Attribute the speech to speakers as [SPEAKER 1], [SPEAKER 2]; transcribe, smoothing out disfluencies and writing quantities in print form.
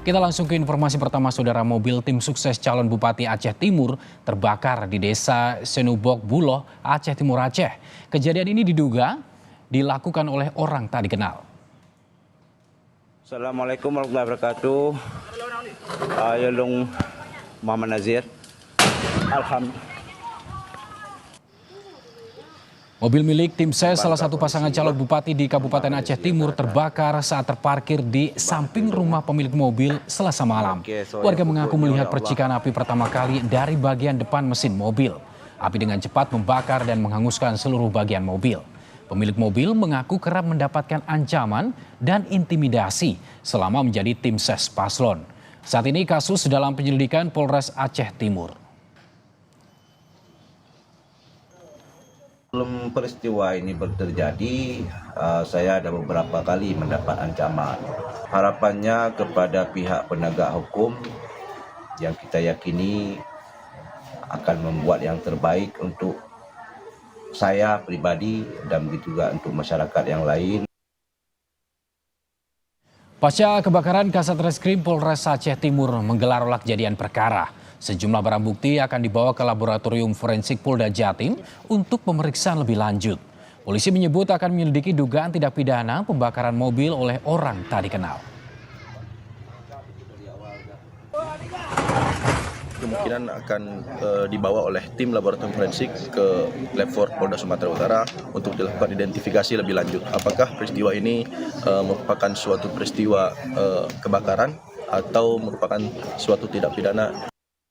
[SPEAKER 1] Kita langsung ke informasi pertama, saudara. Mobil tim sukses calon Bupati Aceh Timur terbakar di desa Senubok Buloh, Aceh Timur Aceh. Kejadian ini diduga dilakukan oleh orang tak dikenal.
[SPEAKER 2] Assalamualaikum warahmatullahi wabarakatuh. Yolong Muhammad Nazir. Alhamdulillah.
[SPEAKER 1] Mobil milik tim ses salah satu pasangan calon bupati di Kabupaten Aceh Timur terbakar saat terparkir di samping rumah pemilik mobil Selasa malam. Warga mengaku melihat percikan api pertama kali dari bagian depan mesin mobil. Api dengan cepat membakar dan menghanguskan seluruh bagian mobil. Pemilik mobil mengaku kerap mendapatkan ancaman dan intimidasi selama menjadi tim ses paslon. Saat ini kasus dalam penyelidikan Polres Aceh Timur.
[SPEAKER 3] Sebelum peristiwa ini terjadi, saya ada beberapa kali mendapat ancaman. Harapannya kepada pihak penegak hukum yang kita yakini akan membuat yang terbaik untuk saya pribadi dan begitu juga untuk masyarakat yang lain.
[SPEAKER 1] Pasca kebakaran, Kasat Reskrim Polres Aceh Timur menggelar olah kejadian perkara. Sejumlah barang bukti akan dibawa ke Laboratorium Forensik Polda Jatim untuk pemeriksaan lebih lanjut. Polisi menyebut akan menyelidiki dugaan tindak pidana pembakaran mobil oleh orang tak dikenal.
[SPEAKER 4] Kemungkinan akan dibawa oleh tim laboratorium forensik ke Lab 4 Polda Sumatera Utara untuk dilakukan identifikasi lebih lanjut. Apakah peristiwa ini merupakan suatu peristiwa kebakaran atau merupakan suatu tindak pidana